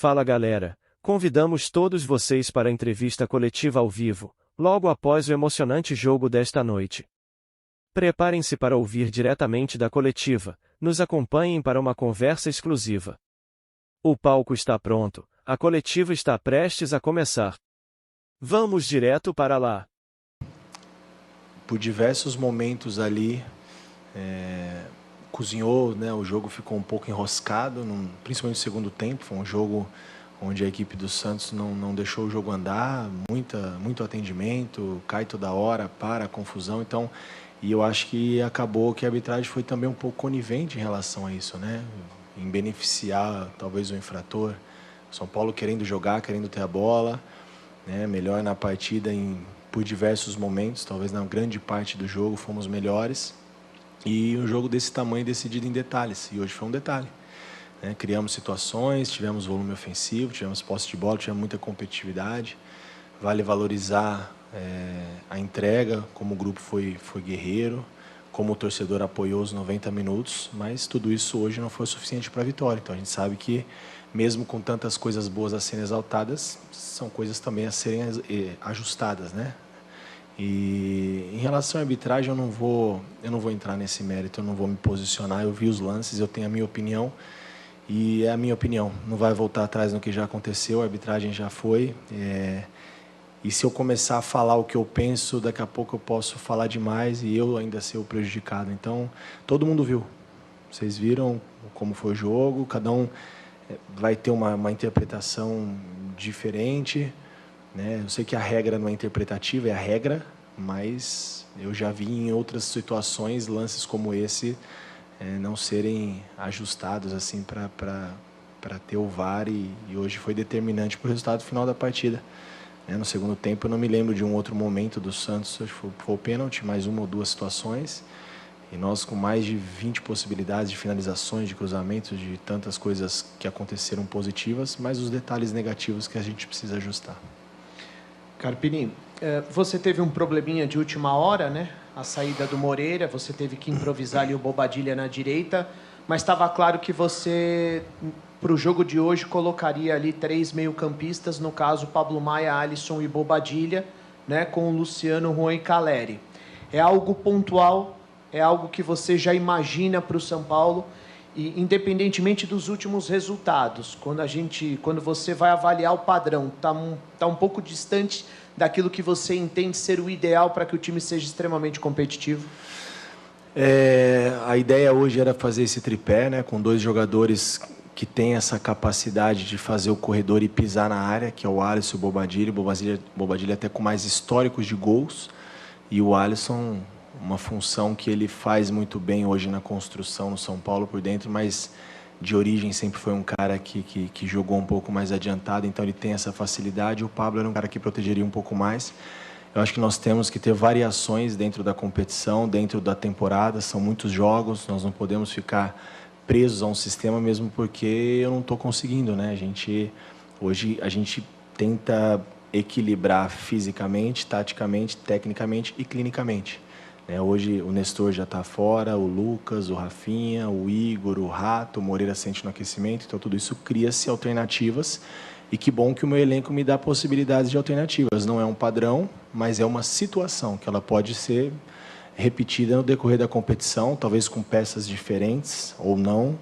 Fala galera, convidamos todos vocês para a entrevista coletiva ao vivo, logo após o emocionante jogo desta noite. Preparem-se para ouvir diretamente da coletiva, nos acompanhem para uma conversa exclusiva. O palco está pronto, a coletiva está prestes a começar. Vamos direto para lá. Por diversos momentos ali, cozinhou, né? O jogo ficou um pouco enroscado, principalmente no segundo tempo. Foi um jogo onde a equipe do Santos não deixou o jogo andar, muito atendimento, cai toda hora, para, confusão. Então, e eu acho que acabou que a arbitragem foi também um pouco conivente em relação a isso, né? Em beneficiar talvez o infrator. São Paulo querendo jogar, querendo ter a bola, né? Melhor na partida por diversos momentos, talvez na grande parte do jogo fomos melhores. E um jogo desse tamanho decidido em detalhes, e hoje foi um detalhe. Né? Criamos situações, tivemos volume ofensivo, tivemos posse de bola, tivemos muita competitividade. Vale valorizar a entrega, como o grupo foi guerreiro, como o torcedor apoiou os 90 minutos, mas tudo isso hoje não foi suficiente para a vitória. Então a gente sabe que, mesmo com tantas coisas boas a serem exaltadas, são coisas também a serem ajustadas, né? E em relação à arbitragem, eu não vou entrar nesse mérito, eu não vou me posicionar. Eu vi os lances, eu tenho a minha opinião e é a minha opinião. Não vai voltar atrás no que já aconteceu, a arbitragem já foi. E se eu começar a falar o que eu penso, daqui a pouco eu posso falar demais e eu ainda ser o prejudicado. Então, todo mundo viu. Vocês viram como foi o jogo, cada um vai ter uma interpretação diferente. Né? Eu sei que a regra não é interpretativa, é a regra, mas eu já vi em outras situações lances como esse não serem ajustados assim para ter o VAR e hoje foi determinante para o resultado final da partida. No segundo tempo eu não me lembro de um outro momento do Santos, acho que foi o pênalti, mais uma ou duas situações, e nós com mais de 20 possibilidades de finalizações, de cruzamentos, de tantas coisas que aconteceram positivas, mas os detalhes negativos que a gente precisa ajustar. Carpini, você teve um probleminha de última hora, né? A saída do Moreira, você teve que improvisar ali o Bobadilla na direita, mas estava claro que você, para o jogo de hoje, colocaria ali 3 meio-campistas, no caso Pablo Maia, Alisson e Bobadilla, né? Com o Luciano, Juan e Calleri. É algo pontual, é algo que você já imagina para o São Paulo, e independentemente dos últimos resultados, quando você vai avaliar o padrão, tá um pouco distante daquilo que você entende ser o ideal para que o time seja extremamente competitivo? A ideia hoje era fazer esse tripé, né, com 2 jogadores que têm essa capacidade de fazer o corredor e pisar na área, que é o Alisson e o Bobadilla até com mais históricos de gols, e o Alisson, uma função que ele faz muito bem hoje na construção no São Paulo por dentro, mas de origem sempre foi um cara que jogou um pouco mais adiantado, então ele tem essa facilidade. O Pablo era um cara que protegeria um pouco mais. Eu acho que nós temos que ter variações dentro da competição, dentro da temporada, são muitos jogos, nós não podemos ficar presos a um sistema, mesmo porque eu não estou conseguindo, né? Hoje a gente tenta equilibrar fisicamente, taticamente, tecnicamente e clinicamente. Hoje o Nestor já está fora, o Lucas, o Rafinha, o Igor, o Rato, o Moreira sente no aquecimento, então tudo isso cria-se alternativas e que bom que o meu elenco me dá possibilidades de alternativas. Não é um padrão, mas é uma situação que ela pode ser repetida no decorrer da competição, talvez com peças diferentes ou não,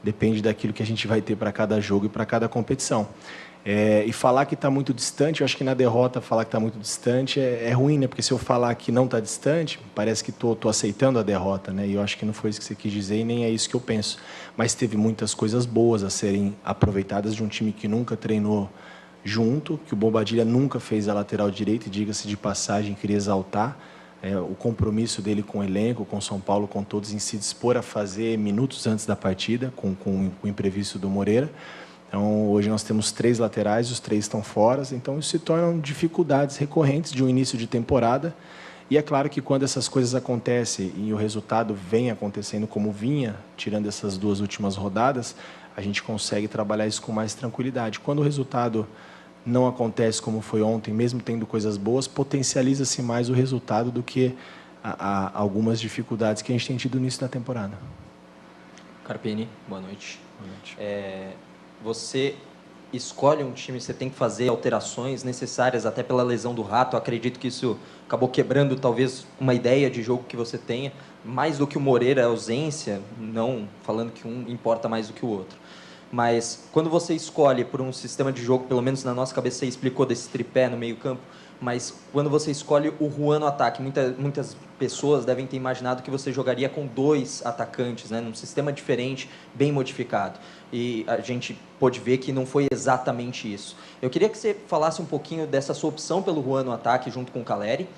depende daquilo que a gente vai ter para cada jogo e para cada competição. E falar que está muito distante, eu acho que na derrota falar que está muito distante é ruim, né? Porque se eu falar que não está distante, parece que estou aceitando a derrota, né? E eu acho que não foi isso que você quis dizer e nem é isso que eu penso. Mas teve muitas coisas boas a serem aproveitadas de um time que nunca treinou junto, que o Bobadilla nunca fez a lateral direita, e diga-se de passagem, queria exaltar o compromisso dele com o elenco, com São Paulo, com todos, em se dispor a fazer minutos antes da partida, com o imprevisto do Moreira. Então, hoje nós temos 3 laterais, os 3 estão fora, então isso se tornam dificuldades recorrentes de um início de temporada. E é claro que quando essas coisas acontecem e o resultado vem acontecendo como vinha, tirando essas 2 últimas rodadas, a gente consegue trabalhar isso com mais tranquilidade. Quando o resultado não acontece como foi ontem, mesmo tendo coisas boas, potencializa-se mais o resultado do que algumas dificuldades que a gente tem tido no início da temporada. Carpini, boa noite. Boa noite. Você escolhe um time, você tem que fazer alterações necessárias, até pela lesão do Rato. Eu acredito que isso acabou quebrando talvez uma ideia de jogo que você tenha, mais do que o Moreira, a ausência, não falando que um importa mais do que o outro. Mas quando você escolhe por um sistema de jogo, pelo menos na nossa cabeça você explicou desse tripé no meio-campo, mas quando você escolhe o Juan no ataque, muitas pessoas devem ter imaginado que você jogaria com 2 atacantes, né, num sistema diferente, bem modificado. E a gente pôde ver que não foi exatamente isso. Eu queria que você falasse um pouquinho dessa sua opção pelo Juan no ataque junto com o Calleri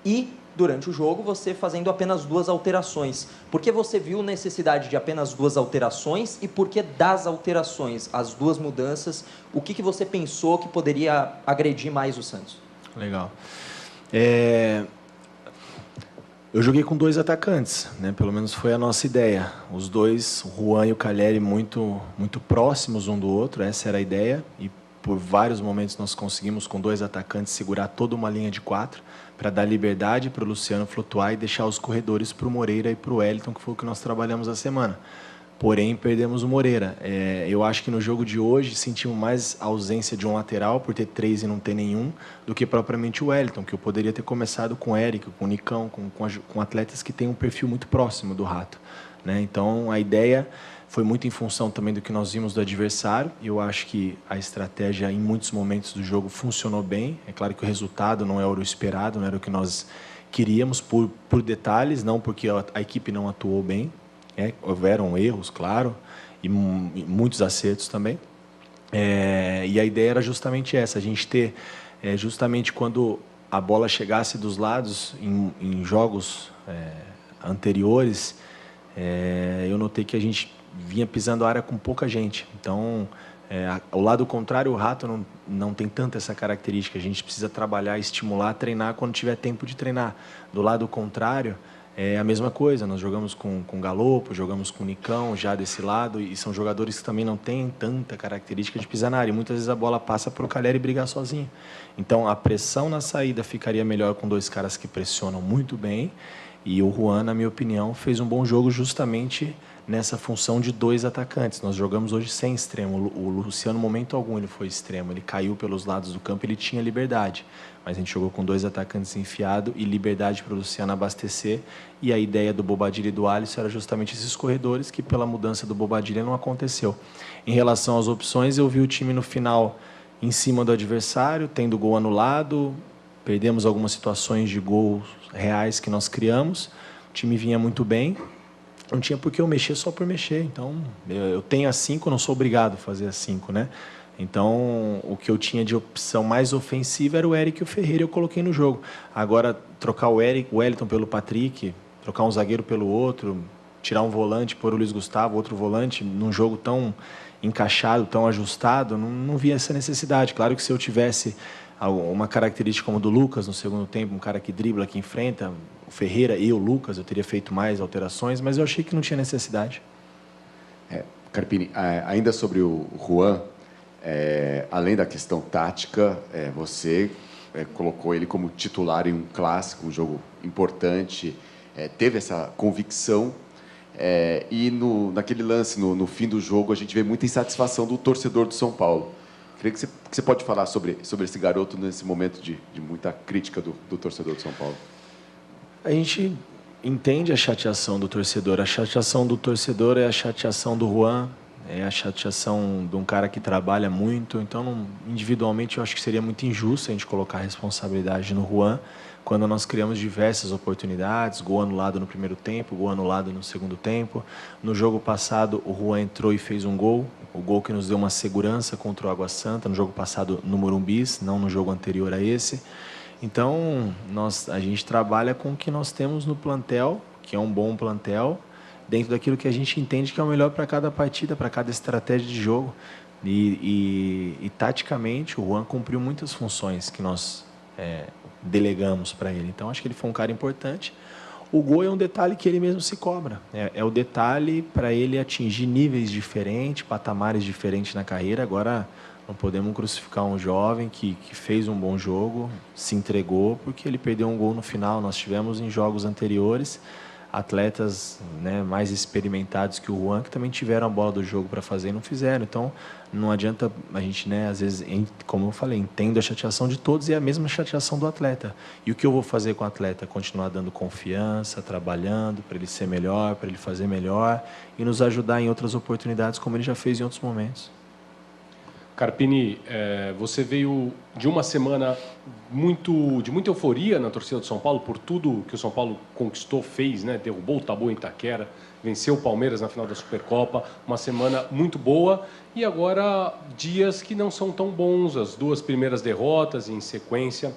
e, durante o jogo, você fazendo apenas 2 alterações. Por que você viu necessidade de apenas 2 alterações e por que das alterações, as 2 mudanças, o que você pensou que poderia agredir mais o Santos? Legal. Eu joguei com 2 atacantes, né? Pelo menos foi a nossa ideia. Os dois, o Juan e o Calleri, muito próximos um do outro, essa era a ideia. E por vários momentos nós conseguimos, com 2 atacantes, segurar toda uma linha de 4 para dar liberdade para o Luciano flutuar e deixar os corredores para o Moreira e para o Wellington, que foi o que nós trabalhamos a semana. Porém, perdemos o Moreira. Eu acho que no jogo de hoje sentimos mais a ausência de um lateral, por ter 3 e não ter nenhum, do que propriamente o Wellington, que eu poderia ter começado com o Eric, com o Nicão, com atletas que têm um perfil muito próximo do Rato, né? Então, a ideia foi muito em função também do que nós vimos do adversário. Eu acho que a estratégia, em muitos momentos do jogo, funcionou bem. É claro que o resultado não era o esperado, não era o que nós queríamos, por detalhes, não porque a equipe não atuou bem. Houveram erros, claro, e muitos acertos também. E a ideia era justamente essa, a gente ter, justamente quando a bola chegasse dos lados, em jogos anteriores, eu notei que a gente vinha pisando a área com pouca gente. Então, ao lado contrário, o Rato não tem tanta essa característica. A gente precisa trabalhar, estimular, treinar quando tiver tempo de treinar. Do lado contrário, é a mesma coisa, nós jogamos com Galopo, jogamos com o Nicão já desse lado, e são jogadores que também não têm tanta característica de pisar na área. E muitas vezes a bola passa para o Calleri brigar sozinho. Então a pressão na saída ficaria melhor com 2 caras que pressionam muito bem, e o Juan, na minha opinião, fez um bom jogo justamente nessa função de 2 atacantes. Nós jogamos hoje sem extremo. O Luciano, momento algum, ele foi extremo. Ele caiu pelos lados do campo, ele tinha liberdade. Mas a gente jogou com 2 atacantes enfiados e liberdade para o Luciano abastecer. E a ideia do Bobadilla e do Alisson era justamente esses corredores, que pela mudança do Bobadilla não aconteceu. Em relação às opções, eu vi o time no final em cima do adversário, tendo gol anulado. Perdemos algumas situações de gols reais que nós criamos. O time vinha muito bem. Não tinha por que eu mexer só por mexer. Então, eu tenho as 5, não sou obrigado a fazer as 5, né? Então, o que eu tinha de opção mais ofensiva era o Eric e o Ferreira, eu coloquei no jogo. Agora, trocar o Wellington pelo Patrick, trocar um zagueiro pelo outro, tirar um volante, pôr o Luiz Gustavo, outro volante, num jogo tão encaixado, tão ajustado, não via essa necessidade. Claro que se eu tivesse uma característica como a do Lucas no segundo tempo, um cara que dribla, que enfrenta, o Ferreira e o Lucas, eu teria feito mais alterações, mas eu achei que não tinha necessidade. Carpini, ainda sobre o Juan, além da questão tática, você colocou ele como titular em um clássico, um jogo importante, teve essa convicção, e naquele lance, no fim do jogo, a gente vê muita insatisfação do torcedor do São Paulo. Queria que você pode falar sobre esse garoto nesse momento de muita crítica do torcedor de São Paulo. A gente entende a chateação do torcedor. A chateação do torcedor é a chateação do Juan, é a chateação de um cara que trabalha muito. Então, individualmente, eu acho que seria muito injusto a gente colocar a responsabilidade no Juan, quando nós criamos diversas oportunidades, gol anulado no primeiro tempo, gol anulado no segundo tempo. No jogo passado, o Juan entrou e fez um gol, o gol que nos deu uma segurança contra o Água Santa, no jogo passado no Morumbis, não no jogo anterior a esse. Então, a gente trabalha com o que nós temos no plantel, que é um bom plantel, dentro daquilo que a gente entende que é o melhor para cada partida, para cada estratégia de jogo. E taticamente, o Juan cumpriu muitas funções que nós delegamos para ele. Então, acho que ele foi um cara importante. O gol é um detalhe que ele mesmo se cobra. É o detalhe para ele atingir níveis diferentes, patamares diferentes na carreira. Agora, não podemos crucificar um jovem que fez um bom jogo, se entregou, porque ele perdeu um gol no final. Nós tivemos em jogos anteriores atletas, né, mais experimentados que o Juan, que também tiveram a bola do jogo para fazer e não fizeram. Então, não adianta a gente, né, às vezes, como eu falei, entendo a chateação de todos e a mesma chateação do atleta. E o que eu vou fazer com o atleta? Continuar dando confiança, trabalhando para ele ser melhor, para ele fazer melhor e nos ajudar em outras oportunidades, como ele já fez em outros momentos. Carpini, você veio de uma semana de muita euforia na torcida do São Paulo por tudo que o São Paulo conquistou, fez, né? Derrubou o Tabu em Itaquera, venceu o Palmeiras na final da Supercopa, uma semana muito boa, e agora dias que não são tão bons, as 2 primeiras derrotas em sequência.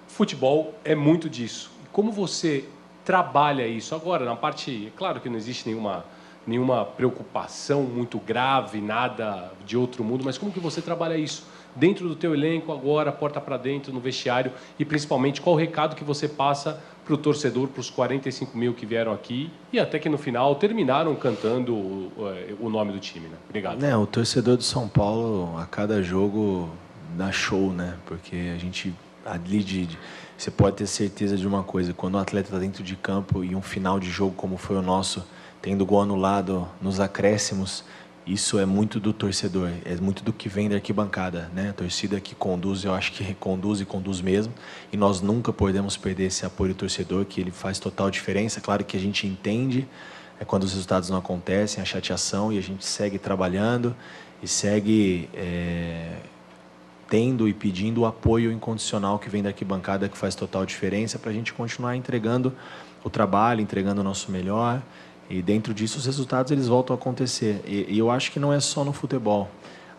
Futebol é muito disso. Como você trabalha isso agora, na parte... É claro que não existe nenhuma preocupação muito grave, nada de outro mundo, mas como que você trabalha isso dentro do teu elenco agora, porta para dentro, no vestiário, e principalmente qual o recado que você passa para o torcedor, para os 45 mil que vieram aqui e até que no final terminaram cantando o nome do time, né? Obrigado. O torcedor do São Paulo, a cada jogo, dá show, né? Porque a gente, ali você pode ter certeza de uma coisa, quando o atleta está dentro de campo e um final de jogo como foi o nosso, tendo gol anulado nos acréscimos, isso é muito do torcedor, é muito do que vem da arquibancada, né? A torcida que conduz, eu acho que conduz e conduz mesmo, e nós nunca podemos perder esse apoio do torcedor, que ele faz total diferença. Claro que a gente entende quando os resultados não acontecem, a chateação, e a gente segue trabalhando e segue tendo e pedindo o apoio incondicional que vem da arquibancada, que faz total diferença, para a gente continuar entregando o trabalho, entregando o nosso melhor. E dentro disso os resultados eles voltam a acontecer. E eu acho que não é só no futebol.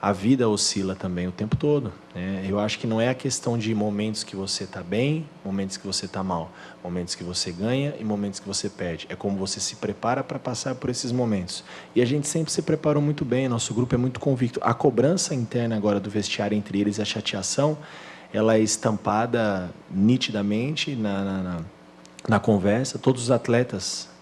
A vida oscila também o tempo todo, né? Eu acho que não é a questão de momentos que você está bem, momentos que você está mal, momentos que você ganha e momentos que você perde. É como você se prepara para passar por esses momentos. E a gente sempre se preparou muito bem, nosso grupo é muito convicto. A cobrança interna agora do vestiário entre eles, a chateação, ela é estampada nitidamente na conversa. Todos os atletas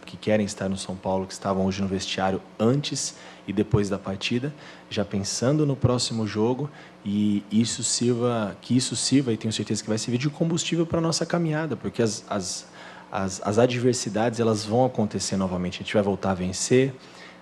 que querem estar no São Paulo, que estavam hoje no vestiário antes e depois da partida, já pensando no próximo jogo, e que isso sirva, e tenho certeza que vai servir de combustível para a nossa caminhada, porque as adversidades elas vão acontecer novamente, a gente vai voltar a vencer,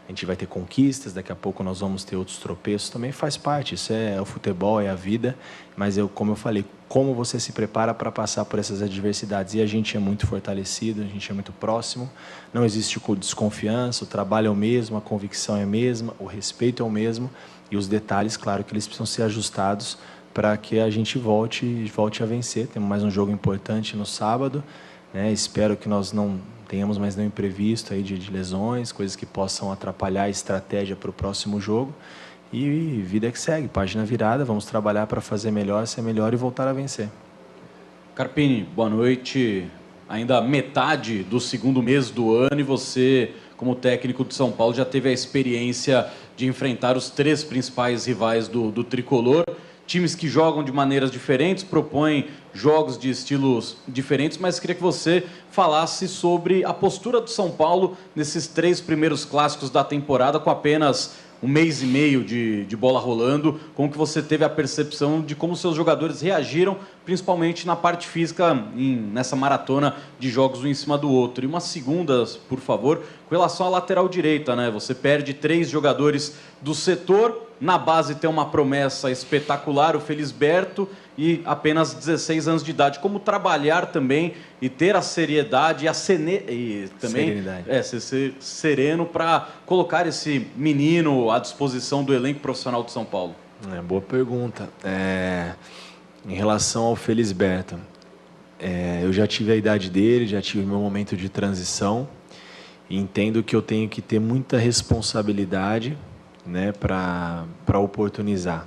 a gente vai ter conquistas, daqui a pouco nós vamos ter outros tropeços, também faz parte, isso é o futebol, é a vida, mas como eu falei, como você se prepara para passar por essas adversidades, e a gente é muito fortalecido, a gente é muito próximo, não existe desconfiança, o trabalho é o mesmo, a convicção é a mesma, o respeito é o mesmo, e os detalhes, claro que eles precisam ser ajustados para que a gente volte a vencer. Temos mais um jogo importante no sábado, né? Espero que nós não tenhamos mais nenhum imprevisto aí de lesões, coisas que possam atrapalhar a estratégia para o próximo jogo. E vida que segue, página virada, vamos trabalhar para fazer melhor, ser melhor e voltar a vencer. Carpini, boa noite. Ainda metade do segundo mês do ano e você, como técnico de São Paulo, já teve a experiência de enfrentar os 3 principais rivais do Tricolor. Times que jogam de maneiras diferentes, propõem jogos de estilos diferentes, mas queria que você falasse sobre a postura do São Paulo nesses 3 primeiros clássicos da temporada, com apenas um mês e meio de bola rolando. Como que você teve a percepção de como seus jogadores reagiram, principalmente na parte física, nessa maratona de jogos um em cima do outro? E uma segunda, por favor, com relação à lateral direita, né? Você perde 3 jogadores do setor, na base tem uma promessa espetacular, o Felisberto, e apenas 16 anos de idade. Como trabalhar também e ter a seriedade e também ser sereno para colocar esse menino à disposição do elenco profissional de São Paulo? Boa pergunta. Em relação ao Felisberto, eu já tive a idade dele, já tive o meu momento de transição, e entendo que eu tenho que ter muita responsabilidade, né, para oportunizar.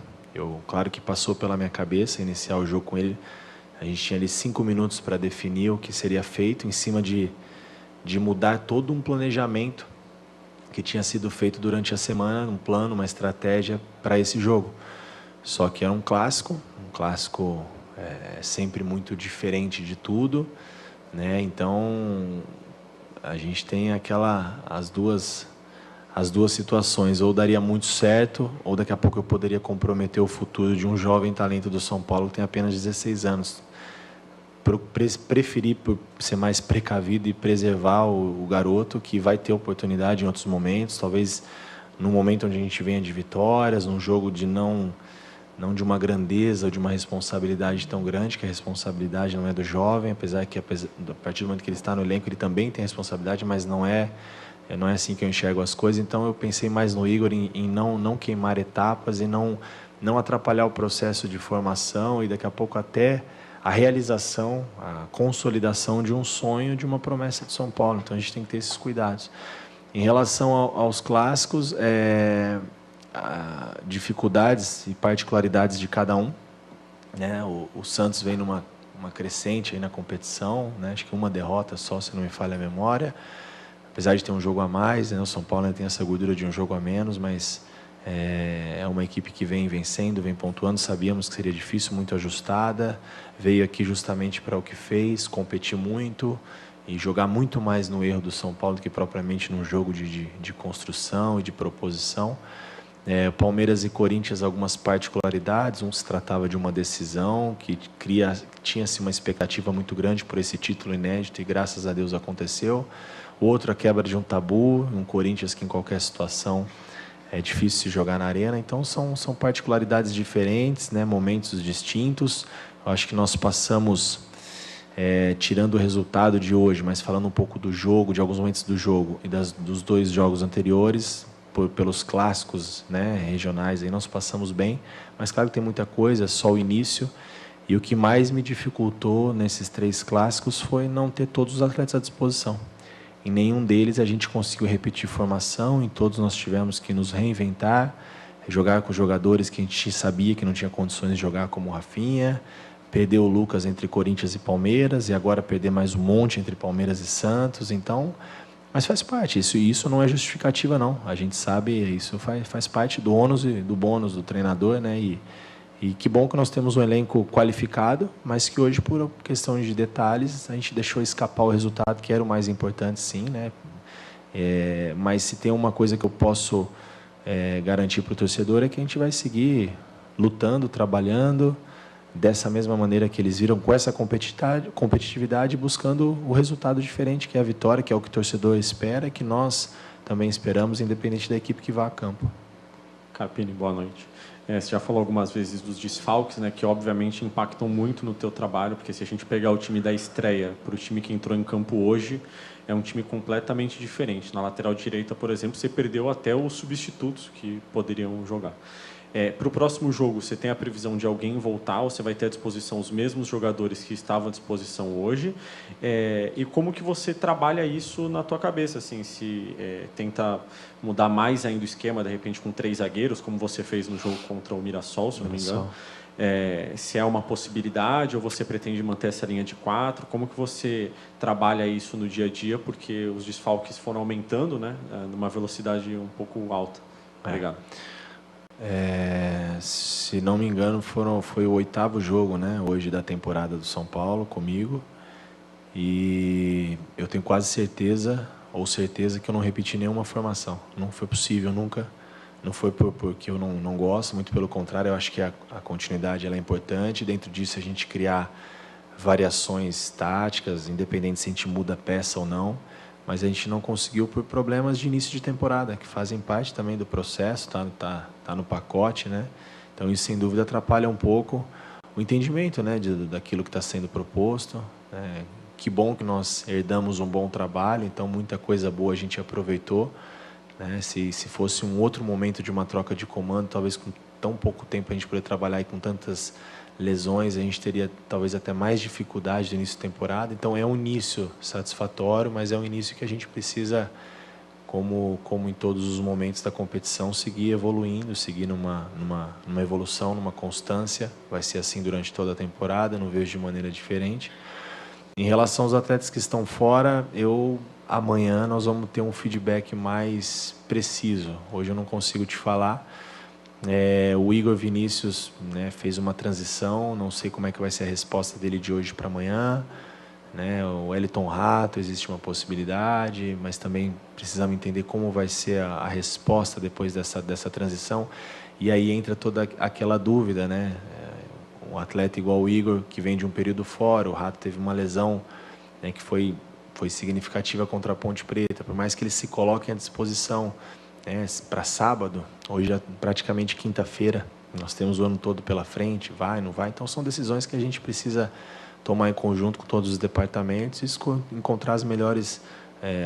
Claro que passou pela minha cabeça iniciar o jogo com ele. A gente tinha ali 5 minutos para definir o que seria feito, em cima de mudar todo um planejamento que tinha sido feito durante a semana, um plano, uma estratégia para esse jogo. Só que era um clássico sempre muito diferente de tudo, né? Então a gente tem as duas situações, ou daria muito certo, ou daqui a pouco eu poderia comprometer o futuro de um jovem talento do São Paulo que tem apenas 16 anos. preferi por ser mais precavido e preservar o garoto, que vai ter oportunidade em outros momentos, talvez num momento onde a gente venha de vitórias, num jogo de não de uma grandeza ou de uma responsabilidade tão grande, que a responsabilidade não é do jovem, apesar que a partir do momento que ele está no elenco, ele também tem responsabilidade, mas não é assim que eu enxergo as coisas. Então eu pensei mais no Igor em não queimar etapas e não atrapalhar o processo de formação e daqui a pouco até a realização, a consolidação de um sonho, de uma promessa de São Paulo. Então a gente tem que ter esses cuidados. Em relação aos clássicos, dificuldades e particularidades de cada um, né? O Santos vem numa crescente aí na competição, né? Acho que uma derrota só, se não me falha a memória, apesar de ter um jogo a mais, né? O São Paulo tem essa gordura de um jogo a menos, mas é uma equipe que vem vencendo, vem pontuando. Sabíamos que seria difícil, muito ajustada, veio aqui justamente para o que fez, competir muito e jogar muito mais no erro do São Paulo do que propriamente num jogo de construção e de proposição. Palmeiras e Corinthians, algumas particularidades. Um se tratava de uma decisão que tinha-se uma expectativa muito grande por esse título inédito e graças a Deus aconteceu. O outro, a quebra de um tabu, um Corinthians que em qualquer situação é difícil se jogar na arena. Então são particularidades diferentes, né? Momentos distintos. Eu acho que nós passamos, tirando o resultado de hoje, mas falando um pouco do jogo, de alguns momentos do jogo e dos dois jogos anteriores, pelos clássicos, né, regionais, aí nós passamos bem, mas claro que tem muita coisa, só o início. E o que mais me dificultou nesses 3 clássicos foi não ter todos os atletas à disposição. Em nenhum deles a gente conseguiu repetir formação, em todos nós tivemos que nos reinventar, jogar com jogadores que a gente sabia que não tinha condições de jogar, como o Rafinha, perder o Lucas entre Corinthians e Palmeiras, e agora perder mais um monte entre Palmeiras e Santos. Então, mas faz parte, isso não é justificativa não, a gente sabe, isso faz parte do ônus e do bônus do treinador, né? E que bom que nós temos um elenco qualificado, mas que hoje, por questão de detalhes, a gente deixou escapar o resultado, que era o mais importante, sim, né? Mas se tem uma coisa que eu posso garantir para o torcedor é que a gente vai seguir lutando, trabalhando, dessa mesma maneira que eles viram, com essa competitividade, buscando o resultado diferente, que é a vitória, que é o que o torcedor espera, que nós também esperamos, independente da equipe que vá a campo. Carpini, boa noite. Você já falou algumas vezes dos desfalques, né, que obviamente impactam muito no teu trabalho, porque se a gente pegar o time da estreia para o time que entrou em campo hoje, é um time completamente diferente. Na lateral direita, por exemplo, você perdeu até os substitutos que poderiam jogar. Para o próximo jogo, você tem a previsão de alguém voltar ou você vai ter à disposição os mesmos jogadores que estavam à disposição hoje? E como que você trabalha isso na tua cabeça? Assim, se tenta mudar mais ainda o esquema, de repente com 3 zagueiros, como você fez no jogo contra o Mirassol, se não me engano? Se é uma possibilidade ou você pretende manter essa linha de 4? Como que você trabalha isso no dia a dia? Porque os desfalques foram aumentando, né, numa velocidade um pouco alta. Obrigado. Se não me engano, foi o 8º jogo, né, hoje da temporada do São Paulo comigo, e eu tenho quase certeza que eu não repeti nenhuma formação. Não foi possível nunca. Não foi porque eu não gosto, muito pelo contrário, eu acho que a continuidade ela é importante. Dentro disso a gente criar variações táticas, independente se a gente muda a peça ou não, mas a gente não conseguiu por problemas de início de temporada, que fazem parte também do processo, tá no pacote, né? Então isso sem dúvida atrapalha um pouco o entendimento, né, daquilo que está sendo proposto. Que bom que nós herdamos um bom trabalho, então muita coisa boa a gente aproveitou, né? Se fosse um outro momento de uma troca de comando, talvez com tão pouco tempo a gente poderia trabalhar e com tantas lesões, a gente teria talvez até mais dificuldade no início da temporada. Então é um início satisfatório, mas é um início que a gente precisa, como em todos os momentos da competição, seguir evoluindo, seguir numa evolução, numa constância. Vai ser assim durante toda a temporada, não vejo de maneira diferente. Em relação aos atletas que estão fora, amanhã nós vamos ter um feedback mais preciso. Hoje eu não consigo te falar. O Igor Vinícius, né, fez uma transição, não sei como é que vai ser a resposta dele de hoje para amanhã, né? O Elton Rato, existe uma possibilidade, mas também precisamos entender como vai ser a resposta depois dessa transição. E aí entra toda aquela dúvida, né? um atleta igual o Igor, que vem de um período fora, o Rato teve uma lesão, né, que foi significativa contra a Ponte Preta, por mais que eles se coloquem à disposição, né, para sábado, hoje é praticamente quinta-feira, nós temos o ano todo pela frente, vai, não vai, então são decisões que a gente precisa tomar em conjunto com todos os departamentos e encontrar as melhores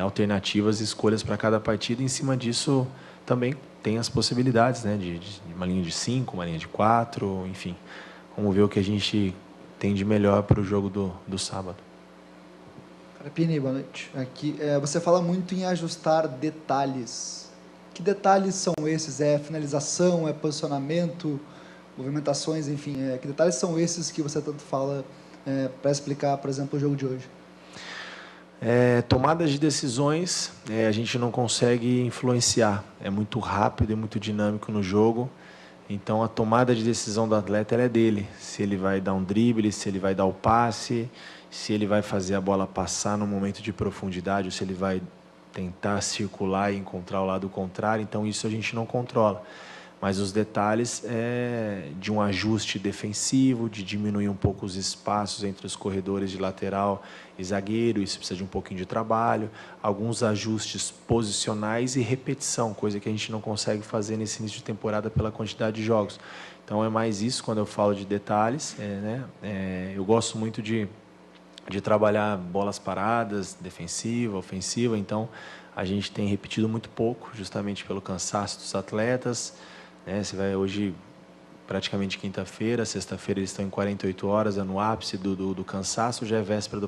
alternativas e escolhas para cada partida. Em cima disso também tem as possibilidades, né, de uma linha de 5, uma linha de 4, enfim, vamos ver o que a gente tem de melhor para o jogo do sábado. Carpini, boa noite. Aqui, você fala muito em ajustar detalhes. Que detalhes são esses? É finalização, é posicionamento, movimentações, enfim, que detalhes são esses que você tanto fala para explicar, por exemplo, o jogo de hoje? Tomadas de decisões, a gente não consegue influenciar. É muito rápido e muito dinâmico no jogo. Então, a tomada de decisão do atleta é dele. Se ele vai dar um drible, se ele vai dar o passe, se ele vai fazer a bola passar no momento de profundidade, ou se ele vai tentar circular e encontrar o lado contrário. Então, isso a gente não controla. Mas os detalhes de um ajuste defensivo, de diminuir um pouco os espaços entre os corredores de lateral e zagueiro, isso precisa de um pouquinho de trabalho, alguns ajustes posicionais e repetição, coisa que a gente não consegue fazer nesse início de temporada pela quantidade de jogos. Então é mais isso quando eu falo de detalhes. Eu gosto muito de trabalhar bolas paradas, defensiva, ofensiva, então a gente tem repetido muito pouco, justamente pelo cansaço dos atletas. Você vai hoje, praticamente quinta-feira, sexta-feira eles estão em 48 horas, no ápice do cansaço, já é véspera do